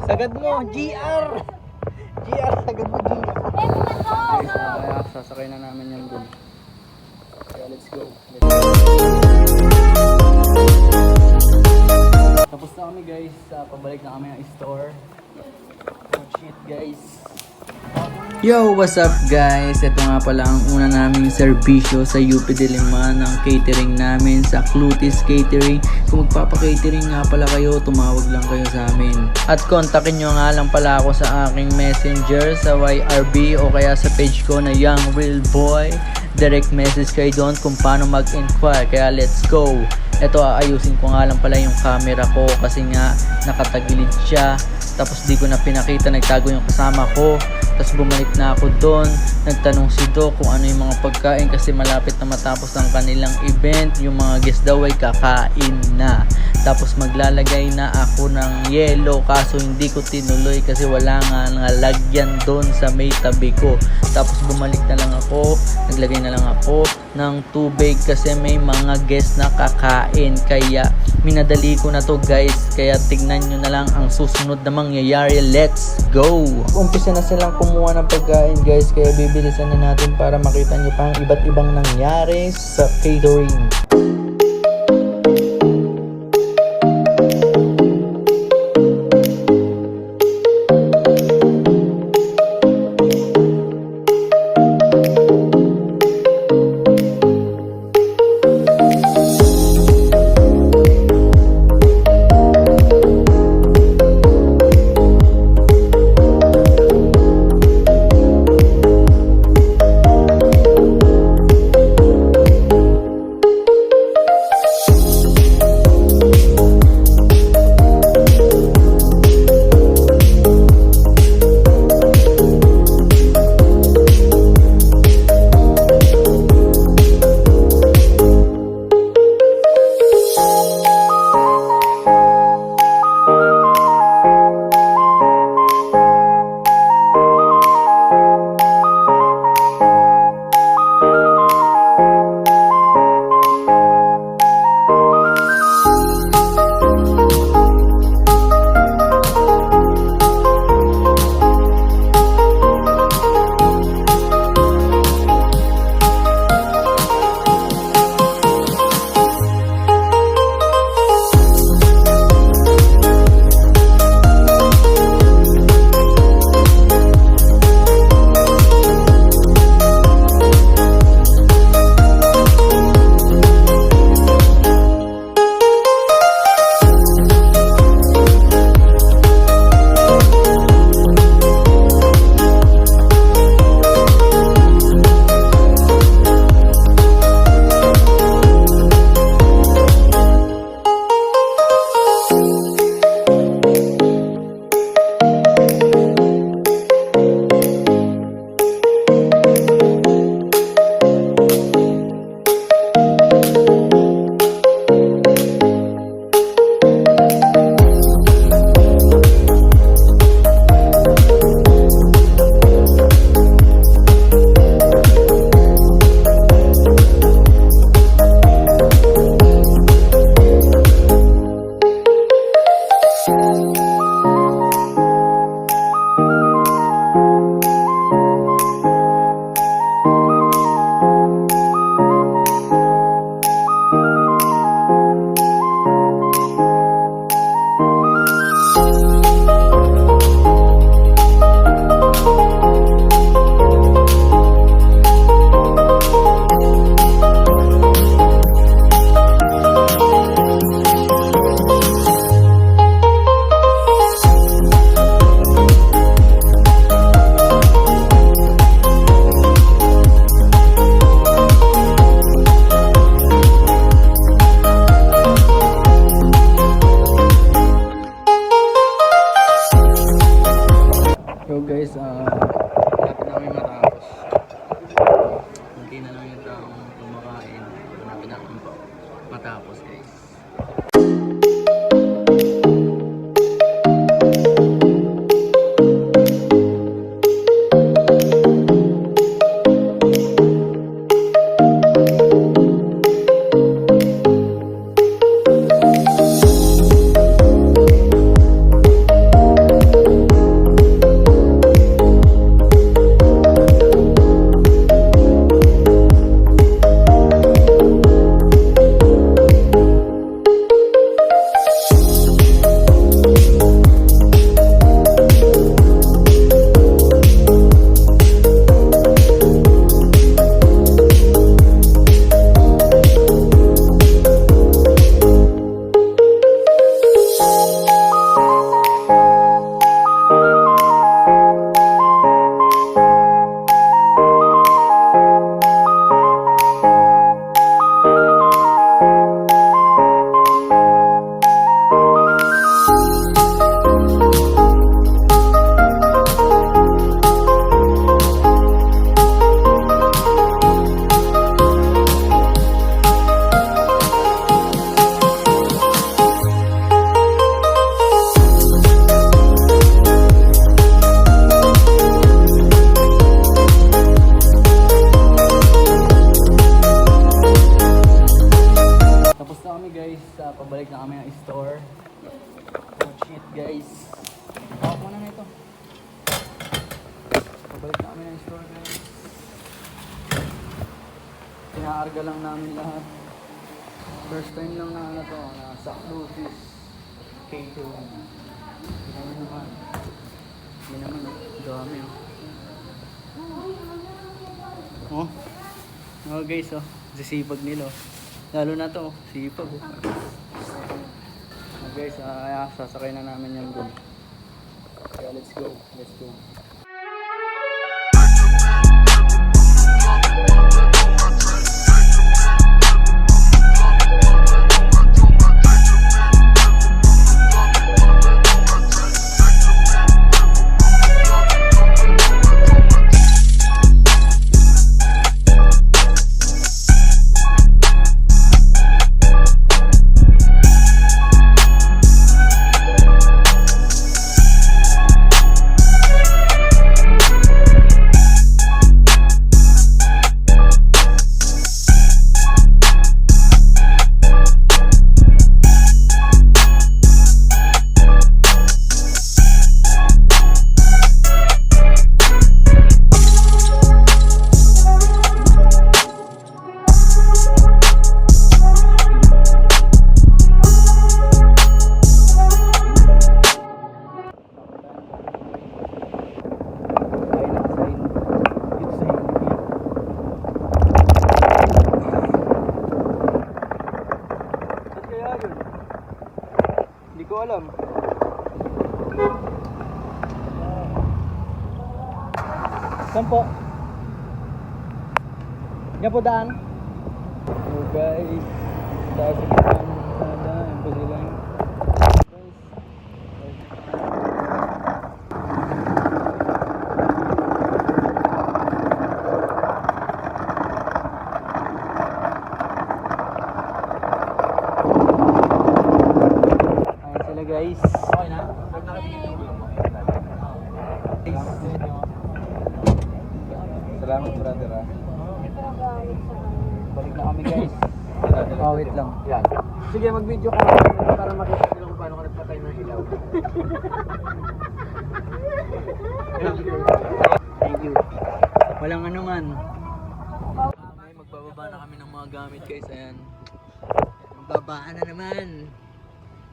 Sagad mo, GR! GR, sagad mo, GR. Guys, kaya sasakay na namin yung dun. Kaya let's go. Tapos na kami guys, pabalik na kami ng store. Oh shit guys. Yo, what's up guys? Ito nga pala ang una naming serbisyo sa UP Diliman ng catering namin sa Clutis Catering. Kung magpapa-catering nga pala kayo, tumawag lang kayo sa amin. At kontakin nyo nga lang pala ako sa aking messenger sa YRB o kaya sa page ko na Young Real Boy. Direct message kayo doon kung paano mag-inquire. Kaya let's go! Ito, aayusin ko nga lang pala yung camera ko kasi nga nakatagilid siya. Tapos di ko na pinakita, nagtago yung kasama ko. Tapos bumalik na ako doon, nagtanong si Doc kung ano yung mga pagkain kasi malapit na matapos ang kanilang event. Yung mga guest daw ay kakain na. Tapos maglalagay na ako ng yelo kaso hindi ko tinuloy kasi wala nga lagyan doon sa may tabi ko. Tapos bumalik na lang ako, naglagay na lang ako ng tubig kasi may mga guest na kakain. Kaya minadali ko na to guys, kaya tignan nyo na lang ang susunod na mangyayari. Let's go! Umpisa na silang kumuha ng pagkain guys, kaya bibilisan na natin para makita nyo pa ang iba't ibang nangyari sa catering. So guys, malapit na kami matapos. Hindi na lang yung taong kumakain. Malapit na kami matapos guys. guys. Ako muna na ito. Pabalik na kami ng store guys. Pinaarga lang namin lahat. First time lang na ano to, na Saklutis catering. Hindi naman. Hindi naman, dami oh. Oh. Oh guys oh, sisipag nila oh. Lalo na to, sipag oh. Oh guys, sasakay na namin yan dun. Kaya let's go, let's go. Hindi ko alam. Saan po? Diyan po daan? Oh guys, dahil sa daan sana, yun po sila. Guys, okay na? Salamat brother ha. Balik na kami guys. Oh wait lang. Yan. Sige mag-video ka para makita nila kung paano ka nagpatay ng ilaw. Thank you. Walang ano man. Magbababa na kami ng mga gamit guys. Ayan. Magbabaan na naman.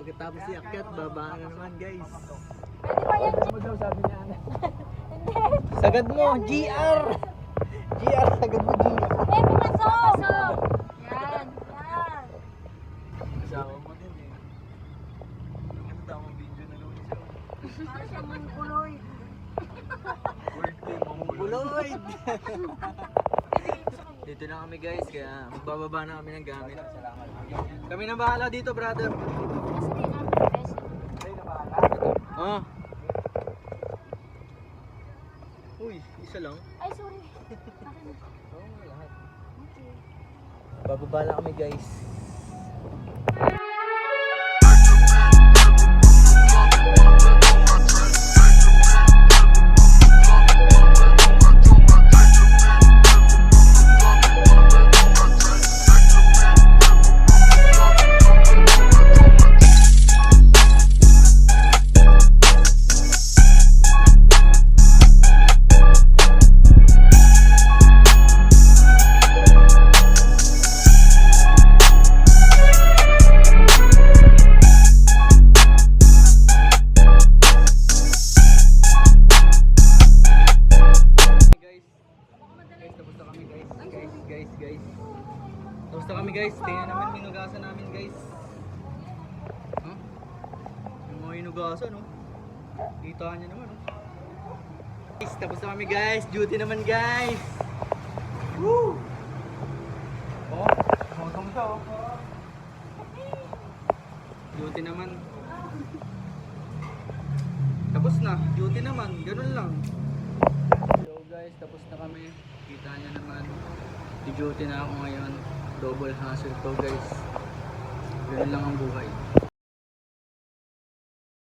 Pagkatapos iakyat, babaan na naman guys. Ano daw sabi niya? Sagad mo, GR! GR, sagad mo, GR. Pumasok! Yan, yan. Asawa mo din eh. Ano daw ang video na gawin siya? Para siyang mongoloid. Word ko yung mongoloid. Dito na kami guys, kaya magbababa na kami ng gamit. Kami na bahala dito brother. Ah. Uy, isa lang. Ay, sorry. Oo, lahat. Okay. Bababa na kami guys. Tapos na kami guys, tingnan naman hinugasan namin guys. Huh? Yung mga hinugasan no. Kita nyo naman no. Guys, tapos na kami guys, duty naman guys. Woo! Oh, motong siya oh. Duty naman. Tapos na, duty naman, ganun lang. So guys, tapos na kami. Kita nyo naman. Di-duty na ako ngayon. Double hassle to guys. Ganun lang ang buhay.